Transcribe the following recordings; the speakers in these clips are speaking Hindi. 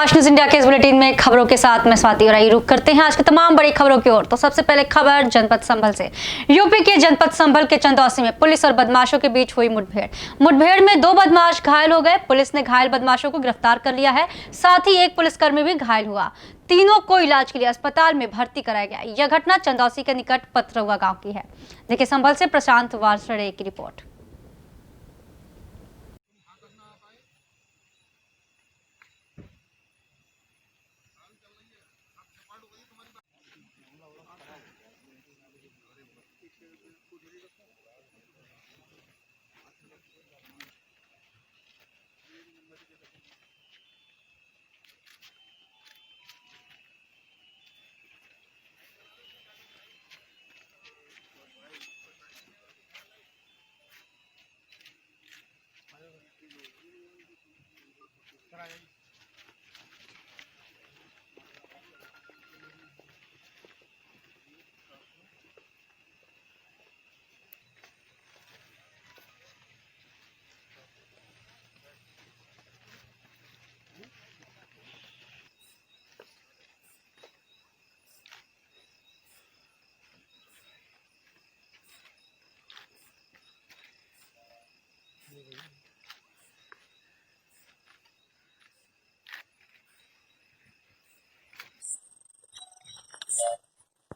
फास्ट न्यूज इंडिया के इस बुलेटिन में खबरों के साथ मैं स्वाति और रुख करते हैं आज की तमाम बड़ी खबरों की ओर। तो सबसे पहले खबर जनपद संभल से। यूपी के जनपद संभल के चंदौसी में पुलिस और बदमाशों के बीच हुई मुठभेड़ में 2 बदमाश घायल हो गए। पुलिस ने घायल बदमाशों को गिरफ्तार कर लिया है, साथ ही एक पुलिसकर्मी भी घायल हुआ। तीनों को इलाज के लिए अस्पताल में भर्ती कराया गया। यह घटना चंदौसी के निकट पथरौआ गाँव की है। देखिए संभल से प्रशांत वारसड़े की रिपोर्ट।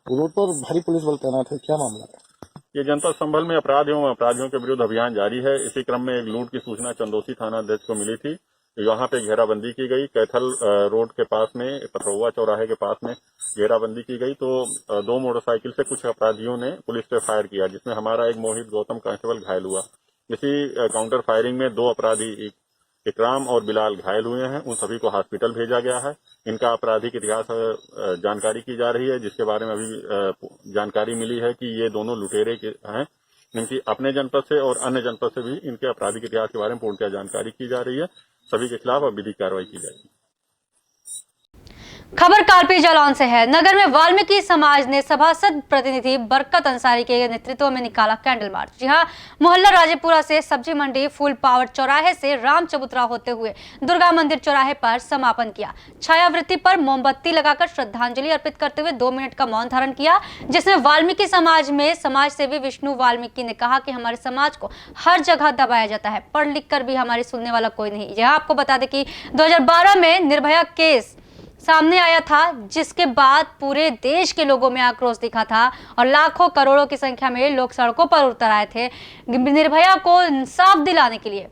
रोड पर भारी पुलिस बल तैनात है, क्या मामला है? ये जनपद संभल में अपराध एवं अपराधियों के विरुद्ध अभियान जारी है। इसी क्रम में एक लूट की सूचना चंदौसी थाना अध्यक्ष को मिली थी। यहाँ पे घेराबंदी की गई। कैथल रोड के पास में पथरौआ चौराहे के पास में घेराबंदी की गई तो 2 मोटरसाइकिल से कुछ अपराधियों ने पुलिस पे फायर किया, जिसमें हमारा एक मोहित गौतम कांस्टेबल घायल हुआ। इसी काउंटर फायरिंग में 2 अपराधी इकराम और बिलाल घायल हुए हैं। उन सभी को हॉस्पिटल भेजा गया है। इनका आपराधिक इतिहास जानकारी की जा रही है, जिसके बारे में अभी जानकारी मिली है कि ये दोनों लुटेरे हैं। इनकी अपने जनपद से और अन्य जनपद से भी इनके आपराधिक इतिहास के बारे में पूर्णतः जानकारी की जा रही है। सभी के खिलाफ अब विधिक कार्रवाई की जाएगी। खबर कालपी जालौन से है। नगर में वाल्मीकि समाज ने सभासद प्रतिनिधि बरकत अंसारी के नेतृत्व में निकाला कैंडल मार्च। जी हां, मोहल्ला राजेपुरा से सब्जी मंडी फुल पावर चौराहे से राम चबूतरा होते हुए दुर्गा मंदिर चौराहे पर समापन किया। छायावृत्ति पर मोमबत्ती लगाकर श्रद्धांजलि अर्पित करते हुए 2 मिनट का मौन धारण किया, जिसमें वाल्मीकि समाज में समाज सेवी विष्णु वाल्मीकि ने कहा कि हमारे समाज को हर जगह दबाया जाता है, पढ़ लिख कर भी हमारी सुनने वाला कोई नहीं। यह आपको बता दें कि 2012 में निर्भया केस सामने आया था, जिसके बाद पूरे देश के लोगों में आक्रोश दिखा था और लाखों करोड़ों की संख्या में लोग सड़कों पर उतर आए थे निर्भया को इंसाफ दिलाने के लिए।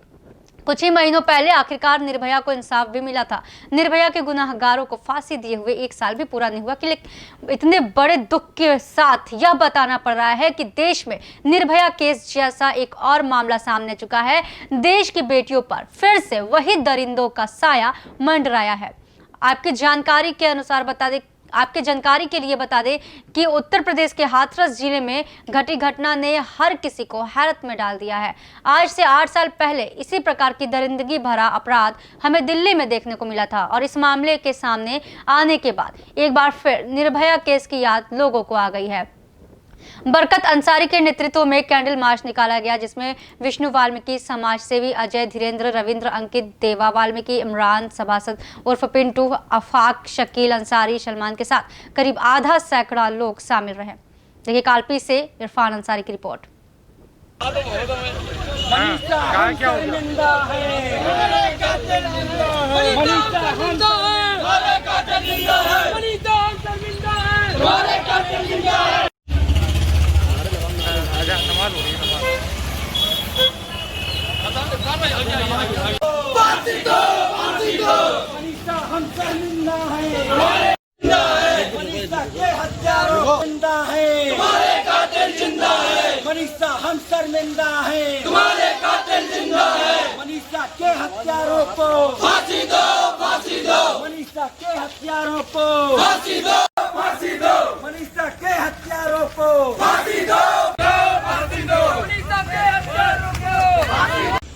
कुछ ही महीनों पहले आखिरकार निर्भया को इंसाफ भी मिला था। निर्भया के गुनाहगारों को फांसी दिए हुए 1 साल भी पूरा नहीं हुआ कि इतने बड़े दुख के साथ यह बताना पड़ रहा है कि देश में निर्भया केस जैसा एक और मामला सामने चुका है। देश की बेटियों पर फिर से वही दरिंदों का साया मंडराया है। आपकी जानकारी के लिए बता दें कि उत्तर प्रदेश के हाथरस जिले में घटी घटना ने हर किसी को हैरत में डाल दिया है। आज से 8 साल पहले इसी प्रकार की दरिंदगी भरा अपराध हमें दिल्ली में देखने को मिला था और इस मामले के सामने आने के बाद एक बार फिर निर्भया केस की याद लोगों को आ गई है। बरकत अंसारी के नेतृत्व में कैंडल मार्च निकाला गया, जिसमें विष्णु वाल्मीकि, समाज सेवी अजय, धीरेन्द्र, रविंद्र, अंकित, देवा वाल्मीकि, इमरान, सभासद उर्फ पिंटू, अफाक, शकील अंसारी, सलमान के साथ करीब आधा सैकड़ा लोग शामिल रहे। देखिए कालपी से इरफान अंसारी की रिपोर्ट। मनीषा हम शर्मिंदा है, तुम्हारे कातिल जिंदा है। मनीषा के हत्यारों को फांसी दो, फांसी दो। मनीषा के हत्यारों को फांसी दो, फांसी दो। मनीषा के हत्यारों को फांसी दो, फांसी दो। मनीषा के हत्यारों को फांसी दो।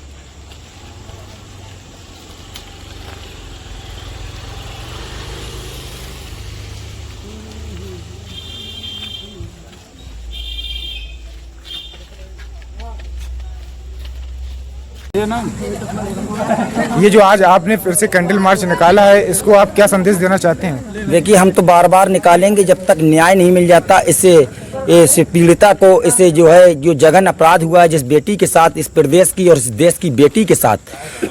ये जो आज आपने फिर से कैंडल मार्च निकाला है, इसको आप क्या संदेश देना चाहते हैं? देखिए, हम तो बार बार निकालेंगे जब तक न्याय नहीं मिल जाता। इससे पीड़िता को, इसे जो है, जो जघन अपराध हुआ है जिस बेटी के साथ, इस प्रदेश की और इस देश की बेटी के साथ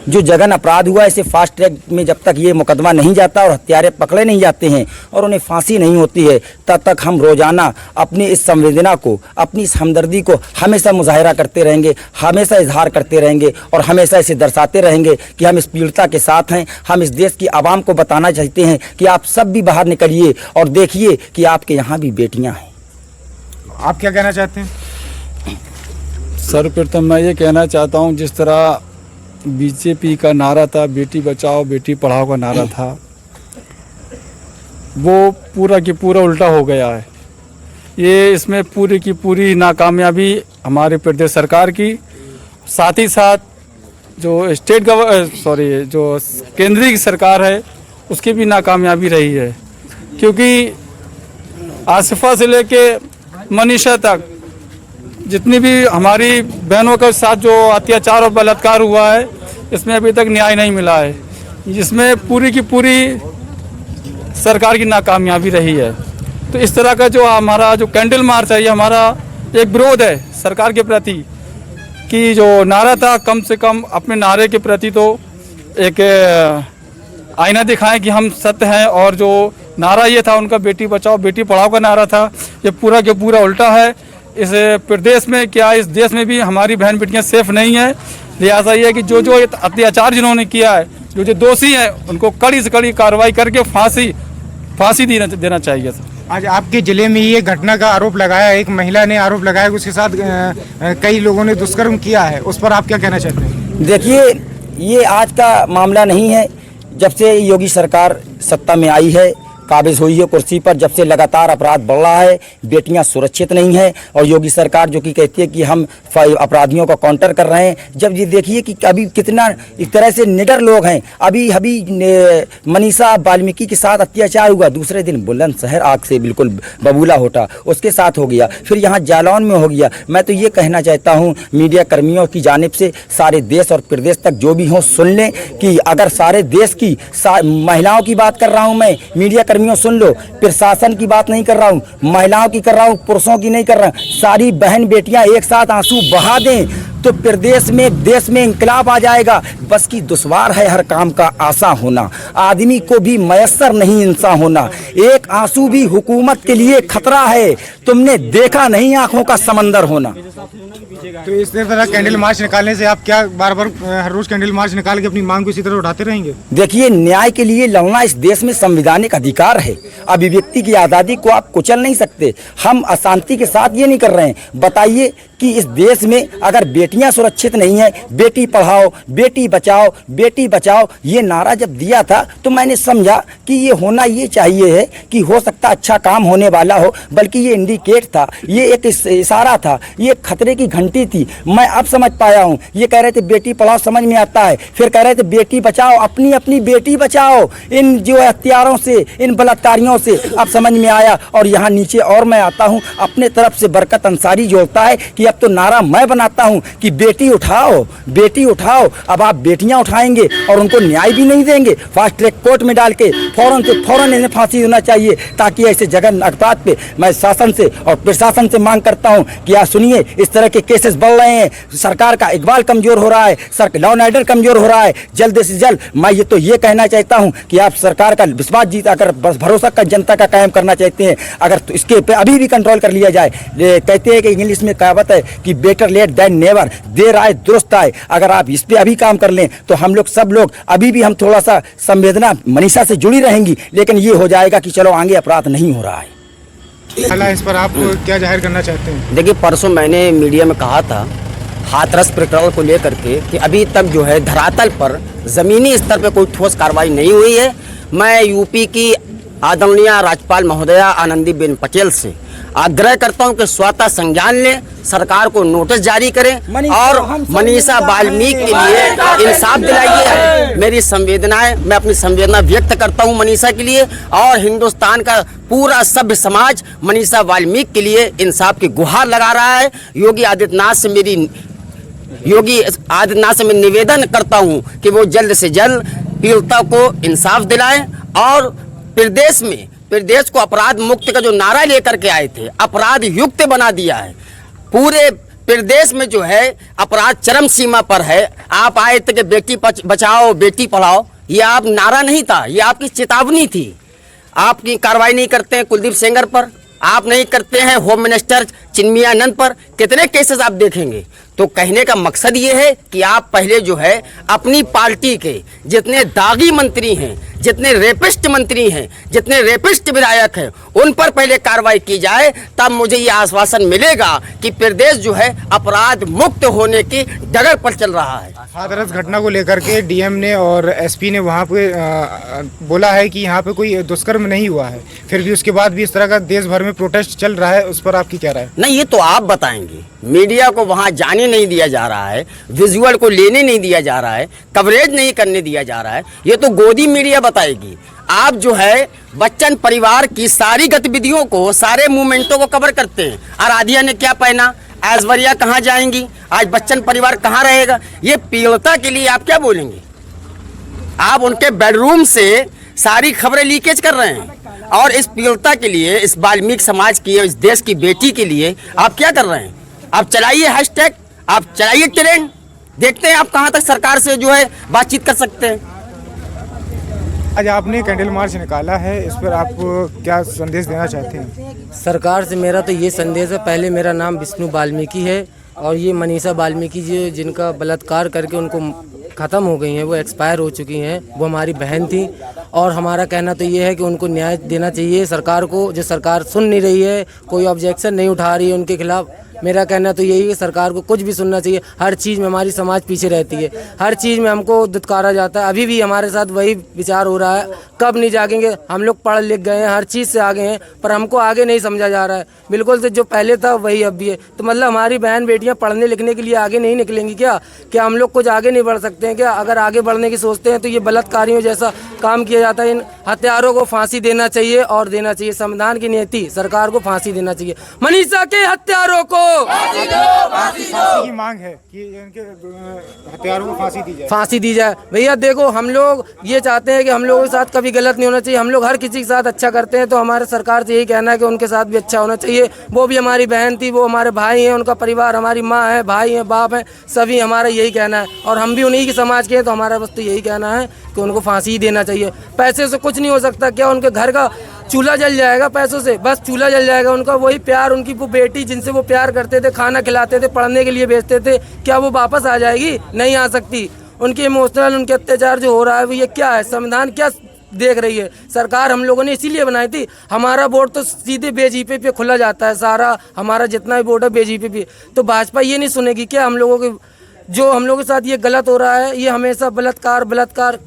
जो जघन अपराध हुआ है, इसे फास्ट ट्रैक में जब तक ये मुकदमा नहीं जाता और हत्यारे पकड़े नहीं जाते हैं और उन्हें फांसी नहीं होती है, तब तक हम रोजाना अपनी इस संवेदना को, अपनी इस हमदर्दी को हमेशा मुजाहिरा करते रहेंगे, हमेशा इजहार करते रहेंगे और हमेशा इसे दर्शाते रहेंगे कि हम इस पीड़िता के साथ हैं। हम इस देश की आवाम को बताना चाहते हैं कि आप सब भी बाहर निकलिए और देखिए कि आपके यहाँ भी बेटियाँ हैं। आप क्या कहना चाहते हैं? सर्वप्रथम मैं ये कहना चाहता हूँ, जिस तरह बीजेपी का नारा था, बेटी बचाओ बेटी पढ़ाओ का नारा था, वो पूरा की पूरा उल्टा हो गया है। ये इसमें पूरी की पूरी नाकामयाबी हमारे प्रदेश सरकार की, साथ ही साथ जो जो केंद्रीय सरकार है उसकी भी नाकामयाबी रही है, क्योंकि आसिफा से लेके मनीषा तक जितनी भी हमारी बहनों के साथ जो अत्याचार और बलात्कार हुआ है, इसमें अभी तक न्याय नहीं मिला है, जिसमें पूरी की पूरी सरकार की नाकामयाबी रही है। तो इस तरह का जो हमारा जो कैंडल मार्च है, ये हमारा एक विरोध है सरकार के प्रति, कि जो नारा था, कम से कम अपने नारे के प्रति तो एक आईना दिखाएं कि हम सत्य हैं। और जो नारा ये था उनका, बेटी बचाओ बेटी पढ़ाओ का नारा था, ये पूरा के पूरा उल्टा है। इस प्रदेश में क्या, इस देश में भी हमारी बहन बेटियां सेफ नहीं है। लिहाजा ये है कि जो जो अत्याचार जिन्होंने किया है, जो जो दोषी हैं, उनको कड़ी से कड़ी कार्रवाई करके फांसी देना चाहिए। आज आपके जिले में ये घटना का आरोप लगाया, एक महिला ने आरोप लगाया, उसके साथ कई लोगों ने दुष्कर्म किया है, उस पर आप क्या कहना चाहते हैं? देखिए, ये आज का मामला नहीं है। जब से योगी सरकार सत्ता में आई है, काबिज हुई है कुर्सी पर, जब से लगातार अपराध बढ़ रहा है, बेटियां सुरक्षित नहीं हैं। और योगी सरकार जो कि कहती है कि हम अपराधियों को काउंटर कर रहे हैं, जब ये देखिए कि अभी कितना इस तरह से निडर लोग हैं। अभी मनीषा वाल्मीकि के साथ अत्याचार हुआ, दूसरे दिन बुलंदशहर आग से बिल्कुल बबूला होता, उसके साथ हो गया, फिर यहाँ जालौन में हो गया। मैं तो ये कहना चाहता हूँ मीडिया कर्मियों की जानिब से, सारे देश और प्रदेश तक जो भी हों सुन लें कि अगर सारे देश की महिलाओं की बात कर रहा हूँ मैं, मीडिया कर्मियों सुन लो, प्रशासन की बात नहीं कर रहा हूँ, महिलाओं की कर रहा हूँ, पुरुषों की नहीं कर रहा हूँ, सारी बहन बेटियां एक साथ आंसू बहा दें तो प्रदेश में, देश में इंकलाब आ जाएगा। बस की दुश्वार है हर काम का आसा होना, आदमी को भी मयस्सर नहीं इंसान होना। एक आंसू भी हुकूमत के लिए खतरा है, तुमने देखा नहीं आंखों का समंदर होना। तो इस तरह कैंडल मार्च निकालने से आप क्या बार बार हर रोज कैंडल मार्च निकाल के अपनी मांग को इसी तरह उठाते रहेंगे? देखिए, न्याय के लिए लड़ना इस देश में संवैधानिक अधिकार है। अभिव्यक्ति की आज़ादी को आप कुचल नहीं सकते। हम अशांति के साथ ये नहीं कर रहे हैं। बताइए कि इस देश में अगर बेटियां सुरक्षित नहीं है, बेटी पढ़ाओ बेटी बचाओ ये नारा जब दिया था तो मैंने समझा कि ये होना ये चाहिए है कि हो सकता अच्छा काम होने वाला हो, बल्कि ये इंडिकेट था, ये एक इशारा था, ये खतरे की घंटी थी। मैं अब समझ पाया हूँ। ये कह रहे थे बेटी पढ़ाओ, समझ में आता है, फिर कह रहे थे बेटी बचाओ, अपनी अपनी बेटी बचाओ इन जो हत्यारों से, इन बलात्कारियों से, अब समझ में आया। और यहाँ नीचे और मैं आता हूँ, अपने तरफ से बरकत अंसारी जोड़ता है कि अब तो नारा मैं बनाता हूँ कि बेटी उठाओ। अब आप बेटियां उठाएंगे और उनको न्याय भी नहीं देंगे, फास्ट ट्रैक कोर्ट में डाल के फौरन इन्हें फांसी देना चाहिए, ताकि ऐसे जघन्य अपराध पे मैं शासन से और प्रशासन से मांग करता हूँ कि आप सुनिए, इस तरह के केसेस बढ़ रहे हैं, सरकार का इकबाल कमजोर हो रहा है, लॉ एंड ऑर्डर कमजोर हो रहा है। जल्द से जल्द मैं ये कहना चाहता हूँ कि आप सरकार का विश्वास जीत, अगर भरोसा का जनता का कायम करना चाहते हैं, अगर तो इसके पे अभी भी कंट्रोल कर लिया जाए। कहते हैं कि इंग्लिश में कहावत है कि बेटर लेट देन नेवर, देर आए दुरुस्त आए। अगर आप इस पे अभी काम कर लें तो हम लोग सब लोग अभी भी हम थोड़ा सा संवेदना मनीषा से जुड़ी रहेंगी, लेकिन ये हो जाएगा कि चलो आगे अपराध नहीं हो रहा है। इस पर आप क्या जाहिर करना चाहते हैं? देखिए, परसों मैंने मीडिया में कहा था हाथरस प्रकरण को लेकर के कि अभी तक जो है धरातल पर जमीनी स्तर पर कोई ठोस कार्रवाई नहीं हुई है। मैं यूपी की आदरणीय राज्यपाल महोदया आनंदीबेन पटेल से आग्रह करता हूं कि स्वतः संज्ञान लें, सरकार को नोटिस जारी करें और मनीषा वाल्मीकि के लिए इंसाफ दिलाइए। मेरी संवेदनाएं, मैं अपनी संवेदना व्यक्त करता हूं मनीषा के लिए, और हिंदुस्तान का पूरा सभ्य समाज मनीषा वाल्मीकि के लिए इंसाफ की गुहार लगा रहा है। योगी आदित्यनाथ से मेरी योगी आदित्यनाथ से मैं निवेदन करता हूं कि वो जल्द से जल्द पीड़िता को इंसाफ दिलाएं और प्रदेश को अपराध मुक्त का जो नारा लेकर के आए थे, अपराध युक्त बना दिया है। पूरे प्रदेश में जो है अपराध चरम सीमा पर है। आप आए थे कि बेटी बचाओ बेटी पढ़ाओ, ये आप नारा नहीं था, ये आपकी चेतावनी थी। आपकी कार्रवाई नहीं करते हैं कुलदीप सेंगर पर, आप नहीं करते हैं होम मिनिस्टर चिन्मयानंद पर, कितने केसेस आप देखेंगे। तो कहने का मकसद ये है कि आप पहले जो है अपनी पार्टी के जितने दागी मंत्री हैं, जितने रेपिस्ट मंत्री हैं, जितने रेपिस्ट विधायक हैं, उन पर पहले कार्रवाई की जाए, तब मुझे ये आश्वासन मिलेगा कि प्रदेश जो है अपराध मुक्त होने की डगर पर चल रहा है। हाथरस घटना को लेकर के डीएम ने और एसपी ने वहाँ पे बोला है कि यहाँ पे कोई दुष्कर्म नहीं हुआ है, फिर भी उसके बाद भी इस तरह का देश भर में प्रोटेस्ट चल रहा है, उस पर आपकी क्या राय है? नहीं, ये तो आप बताएंगे। मीडिया को वहाँ जाने नहीं दिया जा रहा है, विजुअल को लेने नहीं दिया जा रहा है, कवरेज नहीं करने दिया जा रहा है, ये तो गोदी मीडिया बताएगी। आप जो है बच्चन परिवार की सारी गतिविधियों को, सारे मूवमेंटों को कवर करते हैं। आराध्या ने क्या पहना, ऐश्वर्या कहाँ जाएंगी, आज बच्चन परिवार कहाँ रहेगा, ये पीड़िता के लिए आप क्या बोलेंगे? आप उनके बेडरूम से सारी खबरें लीकेज कर रहे हैं और इस पीड़िता के लिए, इस वाल्मीकि समाज की, इस देश की बेटी के लिए आप क्या कर रहे हैं? आप चलाइए हैशटैग, आप चलाइए ट्रेंड, देखते हैं आप कहाँ तक सरकार से जो है बातचीत कर सकते हैं। आज आपने कैंडल मार्च निकाला है, इस पर आप क्या संदेश देना चाहते हैं? सरकार से मेरा तो ये संदेश है, पहले मेरा नाम विष्णु वाल्मीकि है और ये मनीषा वाल्मीकि जी जिनका बलात्कार करके उनको ख़त्म हो गई हैं, वो एक्सपायर हो चुकी हैं, वो हमारी बहन थी। और हमारा कहना तो ये है कि उनको न्याय देना चाहिए सरकार को, जो सरकार सुन नहीं रही है, कोई ऑब्जेक्शन नहीं उठा रही है उनके खिलाफ। मेरा कहना तो यही है कि सरकार को कुछ भी सुनना चाहिए। हर चीज़ में हमारी समाज पीछे रहती है, हर चीज़ में हमको दुत्कारा जाता है। अभी भी हमारे साथ वही विचार हो रहा है, कब नहीं जागेंगे। हम लोग पढ़ लिख गए हैं, हर चीज़ से आगे हैं, पर हमको आगे नहीं समझा जा रहा है। बिल्कुल से जो पहले था वही अब भी है। तो मतलब हमारी बहन बेटियां पढ़ने लिखने के लिए आगे नहीं निकलेंगी क्या? क्या हम लोग कुछ आगे नहीं बढ़ सकते हैं क्या? अगर आगे बढ़ने की सोचते हैं तो ये बलात्कारियों जैसा काम किया जाता है। इन हत्यारों को फांसी देना चाहिए और देना चाहिए। संविधान की नीति, सरकार को फांसी देना चाहिए। मनीषा के हत्यारों को फांसी की मांग है कि इनके हत्यारों को फांसी दी जाए। फांसी दी जाए। भैया देखो, हम लोग ये चाहते हैं कि हम लोगों के साथ कभी गलत नहीं होना चाहिए। हम लोग हर किसी के साथ अच्छा करते हैं, तो हमारे सरकार से यही कहना है कि उनके साथ भी अच्छा होना चाहिए। वो भी हमारी बहन थी, वो हमारे भाई हैं, उनका परिवार, हमारी माँ है, भाई हैं, बाप हैं, सभी हमारा यही कहना है। और हम भी उन्हीं की समाज के हैं, तो हमारा बस तो यही कहना है कि उनको फांसी ही देना चाहिए। पैसे से कुछ नहीं हो सकता क्या? उनके घर का चूल्हा जल जाएगा पैसों से? बस चूल्हा जल जाएगा। उनका वही प्यार, उनकी वो बेटी जिनसे वो प्यार करते थे, खाना खिलाते थे, पढ़ने के लिए भेजते थे, क्या वो वापस आ जाएगी? नहीं आ सकती। उनके इमोशनल, उनके अत्याचार जो हो रहा है वो ये क्या है? संविधान क्या देख रही है सरकार? हम लोगों ने इसीलिए बनाई थी। हमारा वोट तो सीधे बीजेपी पे खुला जाता है, सारा हमारा जितना भी वोट है बीजेपी पे। तो भाजपा ये नहीं सुनेगी क्या हम लोगों के? जो हम लोगों के साथ ये गलत हो रहा है, ये हमेशा बलात्कार,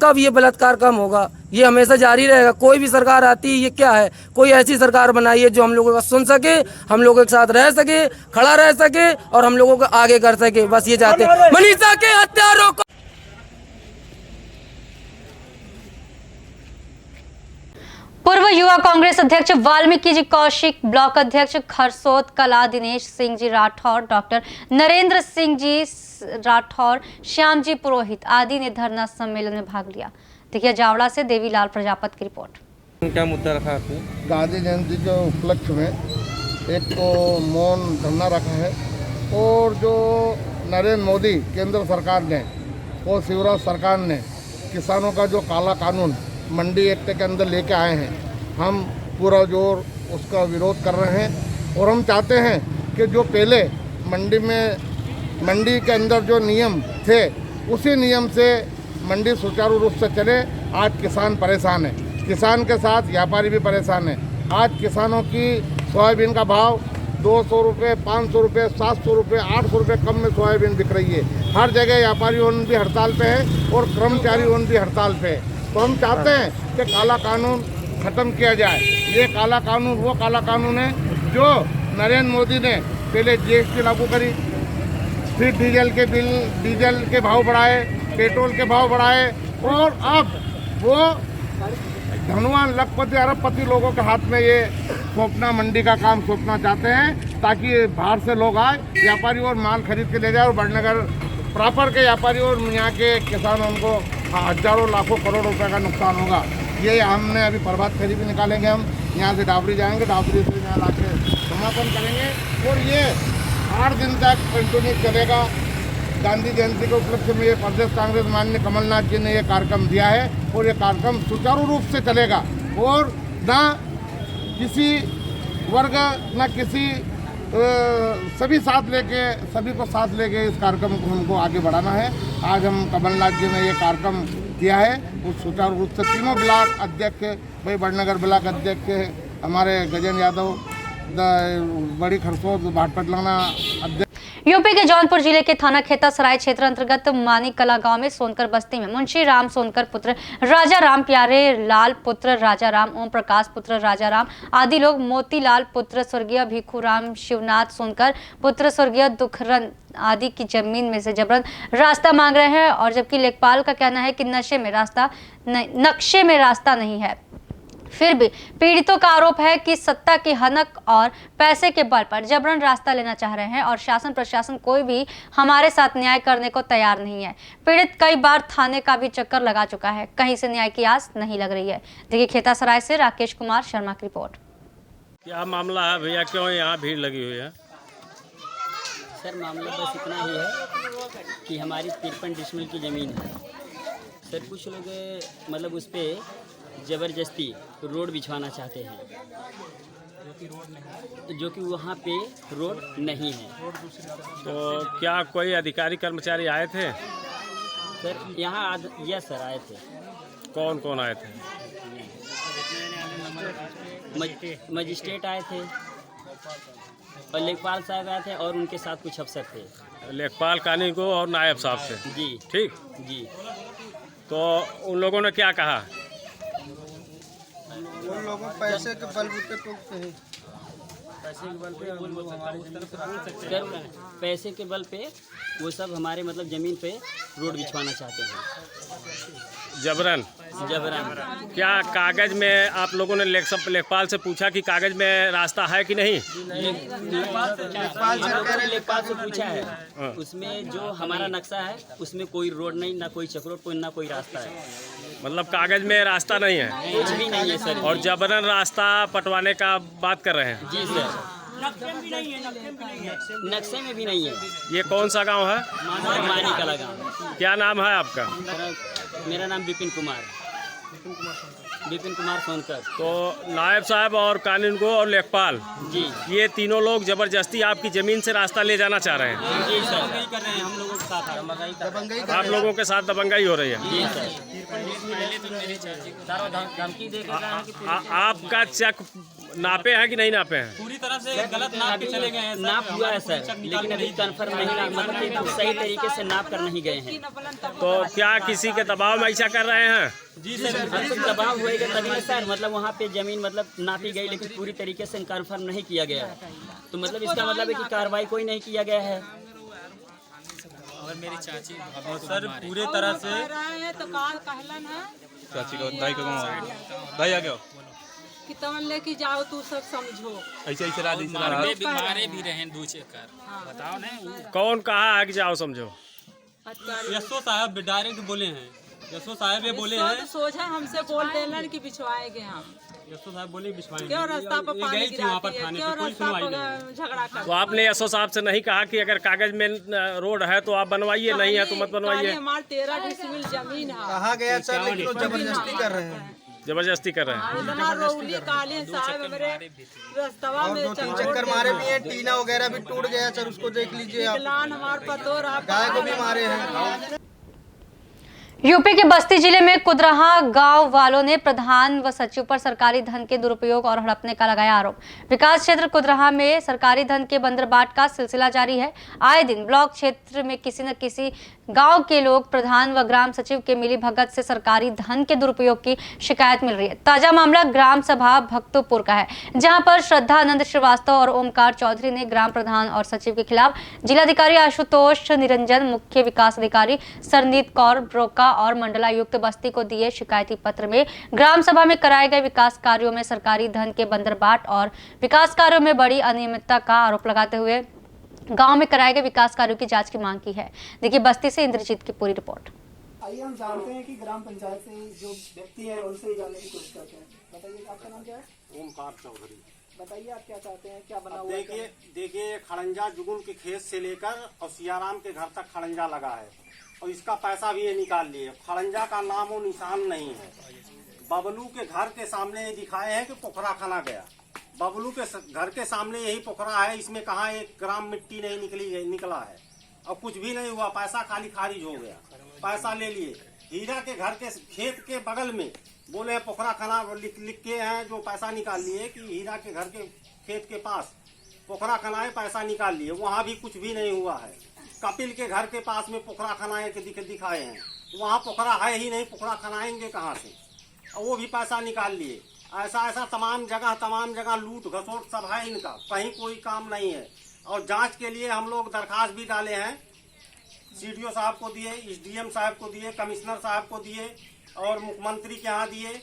कब ये बलात्कार कम होगा? ये हमेशा जारी रहेगा। कोई भी सरकार आती है, ये क्या है? कोई ऐसी सरकार बनाई है जो हम लोगों का सुन सके, हम लोगों के साथ रह सके, खड़ा रह सके और हम लोगों को आगे कर सके। बस ये चाहते हैं मनीषा के हत्यारों को। पूर्व युवा कांग्रेस अध्यक्ष वाल्मीकि जी कौशिक, ब्लॉक अध्यक्ष खरसोत कला दिनेश सिंह जी राठौर, डॉक्टर नरेंद्र सिंह जी राठौर, श्याम जी पुरोहित आदि ने धरना सम्मेलन में भाग लिया। देखिए जावड़ा से देवीलाल प्रजापत की रिपोर्ट। क्या मुद्दा रखा आपने? गांधी जयंती के उपलक्ष्य में एक तो मौन धरना रखा है और जो नरेंद्र मोदी केंद्र सरकार ने और शिवराज सरकार ने किसानों का जो काला कानून मंडी एक्ट के अंदर लेके आए हैं, हम पूरा जोर उसका विरोध कर रहे हैं। और हम चाहते हैं कि जो पहले मंडी के अंदर जो नियम थे, उसी नियम से मंडी सुचारू रूप से चले। आज किसान परेशान है, किसान के साथ व्यापारी भी परेशान है। आज किसानों की सोयाबीन का भाव 200 रुपये, 500 रुपये, 700 रुपये, 800 रुपये कम में सोयाबीन बिक रही है। हर जगह व्यापारी वन भी हड़ताल पे है और कर्मचारी वन भी हड़ताल पे है। तो हम चाहते हैं कि काला कानून ख़त्म किया जाए। ये काला कानून वो काला कानून है जो नरेंद्र मोदी ने पहले GST लागू करी, फिर डीजल के भाव बढ़ाए, पेट्रोल के भाव बढ़ाए और अब वो धनवान लखपति अरबपति लोगों के हाथ में ये सौंपना, मंडी का काम सौंपना चाहते हैं ताकि बाहर से लोग आए, व्यापारी और माल खरीद के ले जाए और बड़नगर प्रॉपर के व्यापारी और यहाँ के किसानों को हजारों लाखों करोड़ रुपए का नुकसान होगा। ये हमने अभी प्रभात फेरी भी निकालेंगे, हम यहाँ से डाबरी जाएंगे, डाबरी से यहाँ लाके समापन करेंगे और ये 8 दिन तक कंटिन्यू चलेगा। गांधी जयंती के उपलक्ष्य में ये प्रदेश कांग्रेस माननीय कमलनाथ जी ने ये कार्यक्रम दिया है और ये कार्यक्रम सुचारू रूप से चलेगा और ना किसी वर्ग ना किसी सभी को साथ लेके इस कार्यक्रम को हमको आगे बढ़ाना है। आज हम कमलनाथ जी ने ये कार्यक्रम किया है उस सुचारू रूप से तीनों ब्लॉक अध्यक्ष भाई बड़नगर ब्लॉक अध्यक्ष हमारे गजेन यादव, बड़ी खरसोद भाटपटलाना अध्यक्ष। यूपी के जौनपुर जिले के थाना खेतासराय क्षेत्र अंतर्गत मानी कला गांव में सोनकर बस्ती में मुंशी राम सोनकर पुत्र राजा राम, प्यारे लाल पुत्र राजा राम, ओम प्रकाश पुत्र राजा राम आदि लोग मोतीलाल पुत्र स्वर्गीय भिखू राम, शिवनाथ सोनकर पुत्र स्वर्गीय दुखरन आदि की जमीन में से जबरन रास्ता मांग रहे हैं। और जबकि लेखपाल का कहना है कि नक्शे में रास्ता नहीं है, फिर भी पीड़ितों का आरोप है कि सत्ता की हनक और पैसे के बल पर जबरन रास्ता लेना चाह रहे हैं और शासन प्रशासन कोई भी हमारे साथ न्याय करने को तैयार नहीं है। पीड़ित कई बार थाने का भी चक्कर लगा चुका है, कहीं से न्याय की आस नहीं लग रही है। देखिए खेतासराय से राकेश कुमार शर्मा की रिपोर्ट। क्या मामला है भैया, क्यों यहाँ भीड़ लगी हुई है? सर मामला बस इतना ही है कि हमारी 53 डिसमिल की ज़मीन है सर, कुछ लोग मतलब उस पर ज़बरदस्ती रोड बिछवाना चाहते हैं जो कि वहाँ पे रोड नहीं है। तो क्या कोई अधिकारी कर्मचारी आए थे? सर यहाँ यस सर आए थे। कौन कौन आए थे? मजिस्ट्रेट आए थे और लेखपाल साहब आए थे और उनके साथ कुछ अफसर थे। लेखपाल कानूनी को और नायब साहब थे? जी ठीक जी। तो उन लोगों ने क्या कहा? उन लोगों पैसे के बलबूते पे हैं, पैसे के बल पे वो सब हमारे मतलब ज़मीन पे रोड बिछवाना चाहते हैं जबरन। क्या कागज में आप लोगों ने लेखपाल से पूछा कि कागज में रास्ता है कि नहीं? लेखपाल से पूछा है, उसमें जो हमारा नक्शा है उसमें कोई रोड नहीं, ना कोई चक्रोट, ना कोई रास्ता है। मतलब कागज में रास्ता नहीं है? कुछ भी नहीं है सर। और जबरन रास्ता पटवाने का बात कर रहे हैं? जी सर। नक्शे में भी नहीं है। ये कौन सा गांव है? मानी कला गाँव। क्या नाम है आपका? मेरा नाम विपिन कुमार सोनकर। तो नायब साहब और कानून को और लेखपाल जी, ये तीनों लोग जबरदस्ती आपकी जमीन से रास्ता ले जाना चाह रहे हैं? जी सर। कर रहे हैं हम लोगों के साथ, आप लोगों के साथ दबंगाई हो रही है? जी सर। धमकी दे के आपका चेक नापे हैं कि नहीं नापे हैं? पूरी तरह से गलत नाप के चले गए हैं। नाप हुआ है सर, लेकिन अभी कंफर्म नहीं, मतलब एकदम सही तरीके से नाप कर नहीं गए हैं। तो क्या किसी के दबाव में ऐसा कर रहे हैं? जी सर, दबाव होएगा तभी सर, मतलब वहाँ पे जमीन मतलब नापी गई लेकिन पूरी तरीके से कंफर्म नहीं किया गया, तो मतलब इसका मतलब है कि कार्रवाई कोई नहीं किया गया है। और मेरी चाची सर पूरे तरह से चाची को दाई का गाँव दाई आ गया कि तवन लेके जाओ तू सब समझो। ऐसे ऐसे मारे भी रहे दो चक्कर। बताओ ना कौन कहा है कि जाओ समझो? यशो साहब डायरेक्ट बोले हैं, यशो साहब ये बोले हैं, सोचा हमसे बोल देलन कि बिछवाएंगे हम। यशो साहब बोले बिछवाएंगे। क्यों रास्ता पर पानी वहाँ पर थाने पे कोई सुनवाई नहीं। झगड़ा कर। तो आपने यशो साहब से नहीं कहा कि अगर कागज में रोड है तो आप बनवाइए, नहीं है तो मत बनवाइए? हमारे 13 डिसमिल जमीन है। कहा गया सर, लेकिन तो जबरदस्ती कर रहे हैं। जबरदस्ती कर रहे हैं? और 2-3 चक्कर मारे भी हैं, टीना वगैरह भी टूट गया सर, उसको देख लीजिए आप। गाय को भी मारे हैं। यूपी के बस्ती जिले में कुदरहा गांव वालों ने प्रधान व सचिव पर सरकारी धन के दुरुपयोग और हड़पने का लगाया आरोप। विकास क्षेत्र कुदरहा में सरकारी धन के बंदरबाट का सिलसिला जारी है। आए दिन ब्लॉक क्षेत्र में किसी न किसी गांव के लोग प्रधान व ग्राम सचिव के मिली भगत से सरकारी धन के दुरुपयोग की शिकायत मिल रही है। ताजा मामला ग्राम सभा भक्तोपुर का है, जहां पर श्रद्धा आनंद श्रीवास्तव और ओमकार चौधरी ने ग्राम प्रधान और सचिव के खिलाफ जिलाधिकारी आशुतोष निरंजन, मुख्य विकास अधिकारी सरनीत कौर ब्रोका और मंडलायुक्त बस्ती को दिए शिकायती पत्र में ग्राम सभा में कराए गए विकास कार्यों में सरकारी धन के बंदरबाट और विकास कार्यों में बड़ी अनियमितता का आरोप लगाते हुए गांव में कराए गए विकास कार्यों की जांच की मांग की है। देखिए बस्ती से इंद्रजीत की पूरी रिपोर्ट। आइए हम जानते हैं कि ग्राम पंचायत से जो व्यक्ति है उनसे ही जानने की कोशिश करते हैं। बताइए आपका नाम क्या है? ओमकार चौधरी। बताइए आप क्या चाहते हैं, क्या बना हुआ है? देखिए खड़ंजा जुगुन के खेत से लेकर और सियाराम के घर तक खड़ंजा लगा है और इसका पैसा भी ये निकाल लिए। खड़ंजा का नामो निशान नहीं है। बबलू के घर के सामने ये दिखाए हैं कि पोखरा खना गया। बबलू के घर के सामने यही पोखरा है, इसमें कहाँ 1 ग्राम मिट्टी नहीं निकला है और कुछ भी नहीं हुआ। पैसा खाली खारिज हो गया, पैसा ले लिए। हीरा के घर के खेत के बगल में बोले पोखरा खना लिख के हैं, जो पैसा निकाल लिए कि हीरा के घर के खेत के पास पोखरा खनाए, पैसा निकाल लिए। वहाँ भी कुछ भी नहीं हुआ है। कपिल के घर के पास में पोखरा खनाए के दिखाए हैं, वहाँ पोखरा है ही नहीं, पोखरा खनाएंगे कहाँ से? और वो भी पैसा निकाल लिए। ऐसा तमाम जगह लूट घसोट सब है इनका, कहीं कोई काम नहीं है। और जांच के लिए हम लोग दरखास्त भी डाले हैं, सीडीओ साहब को दिए, एसडीएम साहब को दिए, कमिश्नर साहब को दिए और मुख्यमंत्री के यहाँ दिए।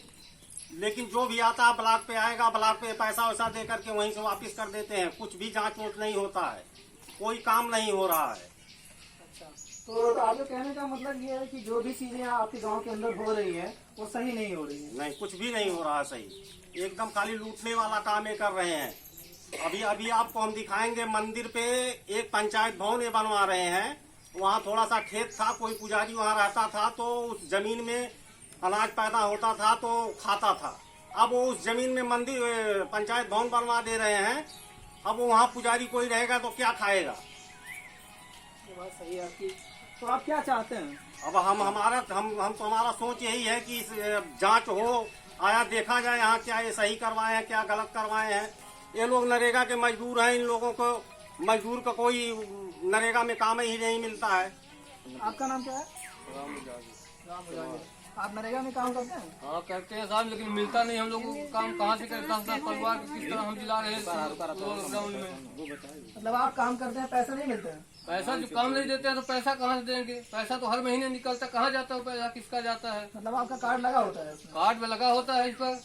लेकिन जो भी आता है ब्लॉक पे आएगा, ब्लॉक पे पैसा वैसा दे करके वहीं से वापस कर देते हैं। कुछ भी जांच वोट नहीं होता है, कोई काम नहीं हो रहा है। अच्छा, तो आपके कहने का मतलब ये है कि जो भी चीजें आपके गांव के अंदर हो रही है वो सही नहीं हो रही है? नहीं, कुछ भी नहीं हो रहा है सही। एकदम खाली लूटने वाला काम ये कर रहे हैं। अभी आपको हम दिखाएंगे, मंदिर पे एक पंचायत भवन ये बनवा रहे हैं। वहाँ थोड़ा सा खेत था, कोई पुजारी वहाँ रहता था तो उस जमीन में अनाज पैदा होता था तो खाता था। अब वो उस जमीन में मंदिर पंचायत भवन बनवा दे रहे हैं। अब वहाँ पुजारी कोई रहेगा तो क्या खाएगा? ये बात सही है आपकी। तो आप क्या चाहते हैं? अब हमारा सोच यही है कि जांच हो, आया देखा जाए यहाँ क्या ये सही करवाए हैं, क्या गलत करवाए हैं। ये लोग नरेगा के मजदूर हैं, इन लोगों को मजदूर का कोई नरेगा में काम ही नहीं मिलता है। आपका नाम क्या है? राम। आप नरेगा में काम करते हैं? हाँ करते हैं साहब, लेकिन मिलता नहीं हम लोगों को काम। कहाँ से करता है परिवार को, किस तरह हम जिला रहे लॉकडाउन में। मतलब आप काम करते हैं, पैसा नहीं मिलता है? पैसा जो काम नहीं देते हैं तो पैसा कहाँ से देंगे? पैसा तो हर महीने निकलता, कहाँ जाता है पैसा, किसका जाता है? मतलब आपका कार्ड लगा होता है? कार्ड में लगा होता है इस पर।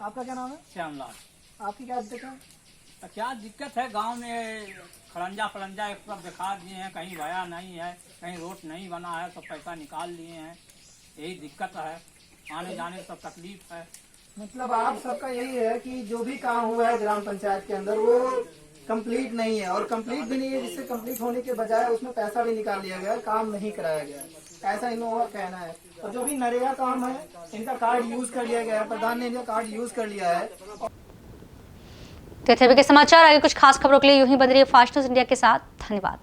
आपका क्या नाम है? श्यामलाल। आपकी क्या दिक्कत है? क्या दिक्कत है? गांव में खड़ंजा एक सब दिखा दिए हैं, कहीं भया नहीं है, कहीं रोड नहीं बना है, सब पैसा निकाल लिए हैं। यही दिक्कत है, आने जाने सब तकलीफ है। मतलब आप सबका यही है कि जो भी काम हुआ है ग्राम पंचायत के अंदर वो कंप्लीट नहीं है, और कंप्लीट भी नहीं है, जिससे कंप्लीट होने के बजाय उसमें पैसा भी निकाल लिया गया, काम नहीं कराया गया, ऐसा इन लोगों का कहना है। और जो भी नरेगा काम है, इनका कार्ड यूज कर लिया गया है, प्रधान ने इनका कार्ड यूज कर लिया है। तो थे के समाचार, आगे कुछ खास खबरों के लिए यूं ही बन रही है फास्ट न्यूज इंडिया के साथ। धन्यवाद।